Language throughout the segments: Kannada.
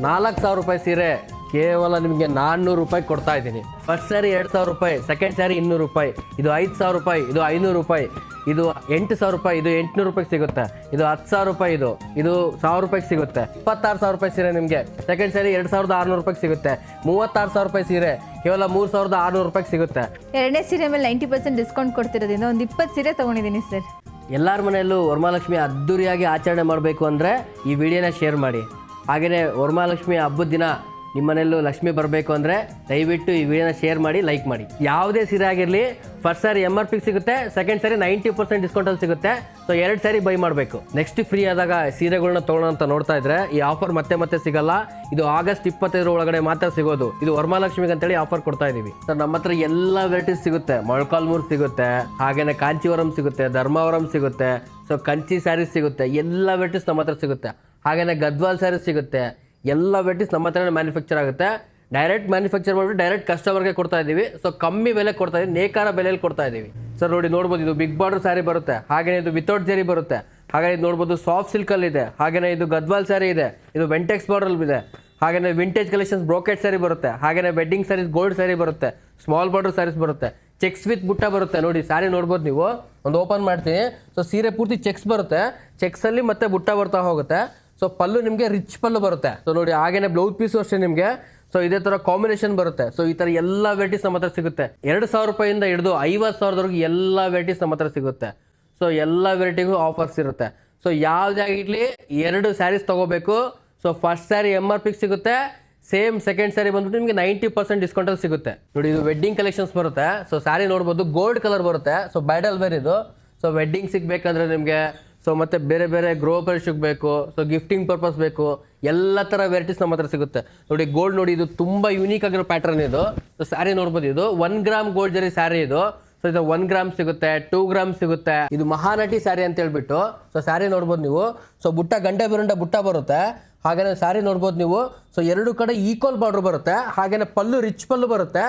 4,000 ರೂಪಾಯಿ ಸೀರೆ ಕೇವಲ ನಿಮಗೆ 400 ರೂಪಾಯಿ ಕೊಡ್ತಾ ಇದ್ದೀನಿ. ಫಸ್ಟ್ ಸ್ಯಾರಿ 2,000 ರೂಪಾಯಿ, ಸೆಕೆಂಡ್ ಸ್ಯಾರಿ 200 ರೂಪಾಯಿ, ಇದು 5,000 ರೂಪಾಯಿ, ಇದು 500 ರೂಪಾಯಿ, ಇದು 8,000 ರೂಪಾಯಿ, ಇದು 800 ರೂಪಾಯಿಗೆ ಸಿಗುತ್ತೆ, ಇದು 10,000 ರೂಪಾಯಿ, ಇದು 1,000 ರೂಪಾಯಿಗೆ ಸಿಗುತ್ತೆ. 26,000 ರೂಪಾಯಿ ಸೀರೆ ನಿಮಗೆ ಸೆಕೆಂಡ್ ಸ್ಯಾರಿ 2,600 ರೂಪಾಯಿಗೆ ಸಿಗುತ್ತೆ. 36,000 ರೂಪಾಯಿ ಸೀರೆ ಕೇವಲ 3,600 ರೂಪಾಯಿಗೆ ಸಿಗುತ್ತೆ. ಎರಡನೇ ಸೀರೆ ಮೇಲೆ 90% ಡಿಸ್ಕೌಂಟ್ ಕೊಡ್ತಿರೋದ್ರಿಂದ ಒಂದು 20 ಸೀರೆ ತೊಗೊಂಡಿದ್ದೀನಿ ಸರ್. ಎಲ್ಲರ ಮನೆಯಲ್ಲೂ ವರಮಹಾಲಕ್ಷ್ಮಿ ಅದ್ದೂರಿಯಾಗಿ ಆಚರಣೆ ಮಾಡಬೇಕು ಅಂದರೆ ಈ ವಿಡಿಯೋನ ಶೇರ್ ಮಾಡಿ. ಹಾಗೆಯೇ ವರಮಹಾಲಕ್ಷ್ಮಿ ಹಬ್ಬದ ದಿನ ನಿಮ್ಮ ಮನೆಯಲ್ಲೂ ಲಕ್ಷ್ಮಿ ಬರಬೇಕು ಅಂದರೆ ದಯವಿಟ್ಟು ಈ ವಿಡಿಯೋನ ಶೇರ್ ಮಾಡಿ, ಲೈಕ್ ಮಾಡಿ. ಯಾವುದೇ ಸೀರೆ ಆಗಿರಲಿ ಫಸ್ಟ್ ಸ್ಯಾರಿ MRP ಸಿಗುತ್ತೆ, ಸೆಕೆಂಡ್ ಸ್ಯಾರಿ 90% ಡಿಸ್ಕೌಂಟಲ್ಲಿ ಸಿಗುತ್ತೆ. ಸೊ 2 ಸ್ಯಾರಿ ಬೈ ಮಾಡಬೇಕು. ನೆಕ್ಸ್ಟ್ ಫ್ರೀ ಆದಾಗ ಸೀರೆಗಳನ್ನ ತೊಗೊಳ್ಳೋ ಅಂತ ನೋಡ್ತಾ ಇದ್ರೆ ಈ ಆಫರ್ ಮತ್ತೆ ಸಿಗಲ್ಲ. ಇದು ಆಗಸ್ಟ್ 25 ಒಳಗಡೆ ಮಾತ್ರ ಸಿಗೋದು. ಇದು ವರಮಹಾಲಕ್ಷ್ಮಿಗೆ ಅಂತೇಳಿ ಆಫರ್ ಕೊಡ್ತಾ ಇದೀವಿ ಸರ್. ನಮ್ಮ ಹತ್ರ ಎಲ್ಲ ವೆರೈಟೀಸ್ ಸಿಗುತ್ತೆ. ಮೊಳಕಾಲ್ಮೂರು ಸಿಗುತ್ತೆ, ಹಾಗೇನೆ ಕಾಂಚೀವರಂ ಸಿಗುತ್ತೆ, ಧರ್ಮಾವರಂ ಸಿಗುತ್ತೆ, ಸೊ ಕಂಚಿ ಸ್ಯಾರೀಸ್ ಸಿಗುತ್ತೆ, ಎಲ್ಲ ವೆರೈಟೀಸ್ ನಮ್ಮ ಹತ್ರ ಸಿಗುತ್ತೆ. ಹಾಗೇನೆ ಗದ್ವಾಲ್ ಸ್ಯಾರೀಸ್ ಸಿಗುತ್ತೆ. ಎಲ್ಲ ವೆರೈಟೀಸ್ ನಮ್ಮ ಹತ್ರನೇ ಮ್ಯಾನುಫ್ಯಾಕ್ಚರ್ ಆಗುತ್ತೆ. ಡೈರೆಕ್ಟ್ ಮ್ಯಾನುಫ್ಯಾಕ್ಚರ್ ಮಾಡಿಬಿಟ್ಟು ಡೈರೆಕ್ಟ್ ಕಸ್ಟಮರ್ಗೆ ಕೊಡ್ತಾ ಇದ್ದೀವಿ. ಸೊ ಕಮ್ಮಿ ಬೆಲೆ ಕೊಡ್ತಾ ಇದ್ದೀವಿ, ನೇಕಾರ ಬೆಲೆಯಲ್ಲಿ ಕೊಡ್ತಾ ಇದ್ದೀವಿ ಸರ್. ನೋಡ್ಬೋದು ಇದು ಬಿಗ್ ಬಾರ್ಡರ್ ಸ್ಯಾರಿ ಬರುತ್ತೆ, ಹಾಗೇನೆ ಇದು ವಿತೌಟ್ ಜರಿ ಬರುತ್ತೆ, ಹಾಗೆ ಇದು ನೋಡ್ಬೋದು ಸಾಫ್ಟ್ ಸಿಲ್ಕಲ್ಲಿ ಇದೆ, ಹಾಗೇನೆ ಇದು ಗದ್ವಾಲ್ ಸ್ಯಾರಿ ಇದೆ, ಇದು ವೆಂಟೆಕ್ಸ್ ಬಾರ್ಡರ್ ಇದೆ, ಹಾಗೇನೆ ವಿಂಟೇಜ್ ಕಲೆಕ್ಷನ್ಸ್ ಬ್ರೋಕೆಟ್ ಸ್ಯಾರಿ ಬರುತ್ತೆ, ಹಾಗೇನೆ ವೆಡ್ಡಿಂಗ್ ಸ್ಯಾರೀಸ್ ಗೋಲ್ಡ್ ಸ್ಯಾರಿ ಬರುತ್ತೆ, ಸ್ಮಾಲ್ ಬಾರ್ಡರ್ ಸ್ಯಾರೀಸ್ ಬರುತ್ತೆ, ಚೆಕ್ಸ್ ವಿತ್ ಬುಟ್ಟ ಬರುತ್ತೆ. ನೋಡಿ ಸ್ಯಾರಿ ನೋಡ್ಬೋದು ನೀವು, ಒಂದು ಓಪನ್ ಮಾಡ್ತೀನಿ. ಸೊ ಸೀರೆ ಪೂರ್ತಿ ಚೆಕ್ಸ್ ಬರುತ್ತೆ, ಚೆಕ್ಸಲ್ಲಿ ಮತ್ತೆ ಬುಟ್ಟ ಬರ್ತಾ ಹೋಗುತ್ತೆ. ಸೊ ಪಲ್ಲು ನಿಮಗೆ ರಿಚ್ ಪಲ್ಲು ಬರುತ್ತೆ. ಸೊ ನೋಡಿ ಹಾಗೇನೆ ಬ್ಲೌಸ್ ಪೀಸು ಅಷ್ಟೇ ನಿಮಗೆ. ಸೊ ಇದೇ ಥರ ಕಾಂಬಿನೇಷನ್ ಬರುತ್ತೆ. ಸೊ ಈ ಥರ ಎಲ್ಲ ವೆರೈಟೀಸ್ ನಮ್ಮ ಹತ್ರ ಸಿಗುತ್ತೆ. 2,000 ರೂಪಾಯಿಂದ ಹಿಡಿದು 50,000ವರೆಗೂ ಎಲ್ಲ ವೆರೈಟೀಸ್ ನಮ್ಮ ಹತ್ರ ಸಿಗುತ್ತೆ. ಸೊ ಎಲ್ಲ ವೆರೈಟಿಗೂ ಆಫರ್ಸ್ ಇರುತ್ತೆ. ಸೊ ಯಾವುದಾಗಿರಲಿ 2 ಸ್ಯಾರೀಸ್ ತೊಗೋಬೇಕು. ಸೊ ಫಸ್ಟ್ ಸ್ಯಾರಿ MRP ಸಿಗುತ್ತೆ, ಸೇಮ್ ಸೆಕೆಂಡ್ ಸ್ಯಾರಿ ಬಂದ್ಬಿಟ್ಟು ನಿಮಗೆ 90% ಡಿಸ್ಕೌಂಟಲ್ಲಿ ಸಿಗುತ್ತೆ. ನೋಡಿ ಇದು ವೆಡ್ಡಿಂಗ್ ಕಲೆಕ್ಷನ್ಸ್ ಬರುತ್ತೆ. ಸೊ ಸ್ಯಾರಿ ನೋಡ್ಬೋದು ಗೋಲ್ಡ್ ಕಲರ್ ಬರುತ್ತೆ. ಸೊ ಬ್ರೈಡಲ್ ವೇರ್ ಇದು. ಸೊ ವೆಡ್ಡಿಂಗ್ ಸಿಗಬೇಕಂದ್ರೆ ನಿಮಗೆ, ಸೊ ಮತ್ತೆ ಬೇರೆ ಗೃಹ ಪ್ರವೇಶಕ್ಕೆ ಬೇಕು, ಸೊ ಗಿಫ್ಟಿಂಗ್ ಪರ್ಪಸ್ ಬೇಕು, ಎಲ್ಲ ಥರ ವೆರೈಟೀಸ್ ನಮ್ಮ ಹತ್ರ ಸಿಗುತ್ತೆ. ನೋಡಿ ಗೋಲ್ಡ್ ನೋಡಿ, ಇದು ತುಂಬ ಯೂನಿಕ್ ಆಗಿರೋ ಪ್ಯಾಟರ್ನ್ ಇದು. ಸೊ ಸ್ಯಾರಿ ನೋಡ್ಬೋದು, ಇದು 1 ಗ್ರಾಮ್ ಗೋಲ್ಡ್ ಜರಿ ಸ್ಯಾರಿ ಇದು. ಸೊ ಇದು 1 ಗ್ರಾಮ್ ಸಿಗುತ್ತೆ, 2 ಗ್ರಾಮ್ ಸಿಗುತ್ತೆ. ಇದು ಮಹಾನಟಿ ಸ್ಯಾರಿ ಅಂತ ಹೇಳ್ಬಿಟ್ಟು. ಸೊ ಸ್ಯಾರಿ ನೋಡ್ಬೋದು ನೀವು. ಸೊ ಬುಟ್ಟ ಗಂಟೆ ಬಿರುಂಡ ಬುಟ್ಟ ಬರುತ್ತೆ. ಹಾಗೇನೆ ಸ್ಯಾರಿ ನೋಡ್ಬೋದು ನೀವು. ಸೊ 2 ಕಡೆ ಈಕ್ವಲ್ ಬಾರ್ಡರ್ ಬರುತ್ತೆ, ಹಾಗೇನೆ ಪಲ್ಲು ರಿಚ್ ಪಲ್ಲು ಬರುತ್ತೆ.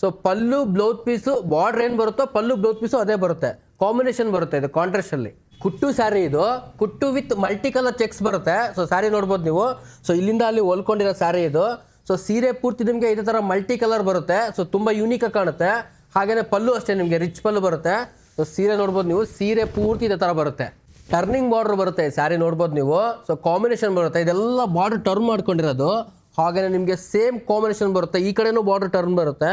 ಸೊ ಪಲ್ಲು ಬ್ಲೌಸ್ ಪೀಸು ಬಾರ್ಡರ್ ಏನು ಬರುತ್ತೋ ಪಲ್ಲು ಬ್ಲೌಸ್ ಪೀಸು ಅದೇ ಬರುತ್ತೆ. ಕಾಂಬಿನೇಷನ್ ಬರುತ್ತೆ ಇದು ಕಾಂಟ್ರಾಸ್ಟ್ ಅಲ್ಲಿ. ಕುಟ್ಟು ಸ್ಯಾರಿ ಇದು, ಕುಟ್ಟು ವಿತ್ ಮಲ್ಟಿ ಕಲರ್ ಚೆಕ್ಸ್ ಬರುತ್ತೆ. ಸೊ ಸ್ಯಾರಿ ನೋಡ್ಬೋದು ನೀವು. ಸೊ ಇಲ್ಲಿಂದ ಅಲ್ಲಿ ಹೊಲ್ಕೊಂಡಿರೋ ಸ್ಯಾರಿ ಇದು. ಸೊ ಸೀರೆ ಪೂರ್ತಿ ನಿಮಗೆ ಇದೇ ಥರ ಮಲ್ಟಿ ಕಲರ್ ಬರುತ್ತೆ. ಸೊ ತುಂಬ ಯೂನಿಕ್ ಆಗಿ ಕಾಣುತ್ತೆ. ಹಾಗೇನೆ ಪಲ್ಲು ಅಷ್ಟೇ ನಿಮಗೆ ರಿಚ್ ಪಲ್ಲು ಬರುತ್ತೆ. ಸೊ ಸೀರೆ ನೋಡ್ಬೋದು ನೀವು, ಸೀರೆ ಪೂರ್ತಿ ಇದೇ ಥರ ಬರುತ್ತೆ. ಟರ್ನಿಂಗ್ ಬಾರ್ಡರ್ ಬರುತ್ತೆ ಸ್ಯಾರಿ ನೋಡ್ಬೋದು ನೀವು. ಸೊ ಕಾಂಬಿನೇಷನ್ ಬರುತ್ತೆ, ಇದೆಲ್ಲ ಬಾರ್ಡರ್ ಟರ್ನ್ ಮಾಡ್ಕೊಂಡಿರೋದು. ಹಾಗೇನೆ ನಿಮಗೆ ಸೇಮ್ ಕಾಂಬಿನೇಷನ್ ಬರುತ್ತೆ, ಈ ಕಡೆನೂ ಬಾರ್ಡರ್ ಟರ್ನ್ ಬರುತ್ತೆ.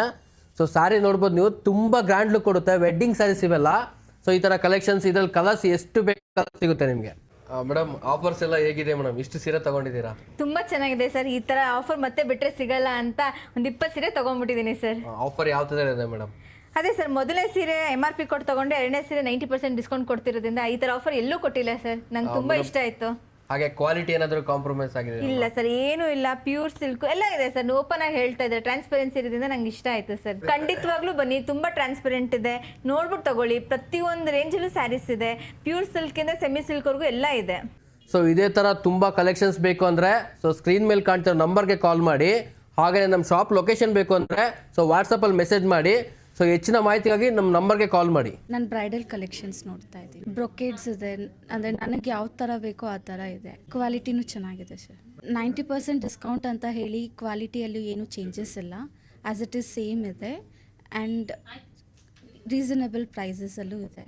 ಸೊ ಸ್ಯಾರಿ ನೋಡ್ಬೋದು ನೀವು, ತುಂಬ ಗ್ರ್ಯಾಂಡ್ ಲುಕ್ ಕೊಡುತ್ತೆ. ವೆಡ್ಡಿಂಗ್ ಸ್ಯಾರೀಸ್ ಇವೆಲ್ಲ. ಸೊ ಈ ಥರ ಕಲೆಕ್ಷನ್ಸ್, ಇದ್ರಲ್ಲಿ ಕಲರ್ಸ್ ಎಷ್ಟು ಬೇಕು ಕಲರ್ ಸಿಗುತ್ತೆ ನಿಮಗೆ. ಮೇಡಮ್ ಆಫರ್ಸ್ ಎಲ್ಲ ಹೇಗಿದೆ ಮೇಡಮ್? ಇಷ್ಟು ಸೀರೆ ತಗೊಂಡಿದ್ದೀರಾ? ತುಂಬ ಚೆನ್ನಾಗಿದೆ ಸರ್. ಈ ಥರ ಆಫರ್ ಮತ್ತೆ ಬಿಟ್ಟರೆ ಸಿಗಲ್ಲ ಅಂತ ಒಂದು 20 ಸೀರೆ ತೊಗೊಂಡ್ಬಿಟ್ಟಿದ್ದೀನಿ ಸರ್. ಆಫರ್ ಯಾವ ಥರ ಇದೆ ಮೇಡಮ್? ಅದೇ ಸರ್, ಮೊದಲನೇ ಸೀರೆ MRP ಕೊಟ್ಟು ತೊಗೊಂಡೆ, ಎರಡನೇ ಸೀರೆ 90% ಡಿಸ್ಕೌಂಟ್ ಕೊಡ್ತಿರೋದ್ರಿಂದ ಈ ಥರ ಆಫರ್ ಎಲ್ಲೂ ಕೊಟ್ಟಿಲ್ಲ ಸರ್. ನಂಗೆ ತುಂಬ ಇಷ್ಟ ಆಯಿತು. ಹಾಗೆ ಕ್ವಾಲಿಟಿ ಏನಾದರೂ ಕಾಂಪ್ರಮೈಸ್ ಆಗಿದೆ? ಇಲ್ಲ ಸರ್, ಏನೂ ಇಲ್ಲ. ಪ್ಯೂರ್ ಸಿಲ್ಕ್ ಎಲ್ಲ ಇದೆ ಸರ್. ಓಪನ್ ಆಗಿ ಹೇಳ್ತಾ ಇದ್ದಾರೆ, ಟ್ರಾನ್ಸ್ಪರೆನ್ಸಿ ಇರೋದ್ರಿಂದ ನಂಗೆ ಇಷ್ಟ ಆಯಿತು ಸರ್. ಖಂಡಿತವಾಗ್ಲೂ ಬನ್ನಿ, ತುಂಬ ಟ್ರಾನ್ಸ್ಪರೆಂಟ್ ಇದೆ, ನೋಡ್ಬಿಟ್ಟು ತಗೊಳ್ಳಿ. ಪ್ರತಿಯೊಂದು ರೇಂಜಲ್ಲೂ ಸ್ಯಾರೀಸ್ ಇದೆ. ಪ್ಯೂರ್ ಸಿಲ್ಕಿಂದ ಸೆಮಿ ಸಿಲ್ಕ್ವರೆಗೂ ಎಲ್ಲ ಇದೆ. ಸೊ ಇದೇ ಥರ ತುಂಬ ಕಲೆಕ್ಷನ್ಸ್ ಬೇಕು ಅಂದರೆ ಸೊ ಸ್ಕ್ರೀನ್ ಮೇಲೆ ಕಾಣ್ತಿರೋ ನಂಬರ್ಗೆ ಕಾಲ್ ಮಾಡಿ. ಹಾಗೆಯೇ ನಮ್ಮ ಶಾಪ್ ಲೊಕೇಶನ್ ಬೇಕು ಅಂದರೆ ಸೊ ವಾಟ್ಸಪ್ಪಲ್ಲಿ ಮೆಸೇಜ್ ಮಾಡಿ. ಸೊ ಹೆಚ್ಚಿನ ಮಾಹಿತಿಗಾಗಿ ನಮ್ಮ ನಂಬರ್ಗೆ ಕಾಲ್ ಮಾಡಿ. ನಾನು ಬ್ರೈಡಲ್ ಕಲೆಕ್ಷನ್ಸ್ ನೋಡ್ತಾ ಇದ್ದೀನಿ. ಬ್ರೊಕೇಡ್ಸ್ ಇದೆ, ಅಂದರೆ ನನಗೆ ಯಾವ ಥರ ಬೇಕೋ ಆ ಥರ ಇದೆ. ಕ್ವಾಲಿಟಿನೂ ಚೆನ್ನಾಗಿದೆ ಸರ್. 90% ಡಿಸ್ಕೌಂಟ್ ಅಂತ ಹೇಳಿ ಕ್ವಾಲಿಟಿಯಲ್ಲೂ ಏನೂ ಚೇಂಜಸ್ ಇಲ್ಲ, ಆ್ಯಸ್ ಇಟ್ ಈಸ್ ಸೇಮ್ ಇದೆ. ಆ್ಯಂಡ್ ರೀಸನಬಲ್ ಪ್ರೈಸಸಲ್ಲೂ ಇದೆ.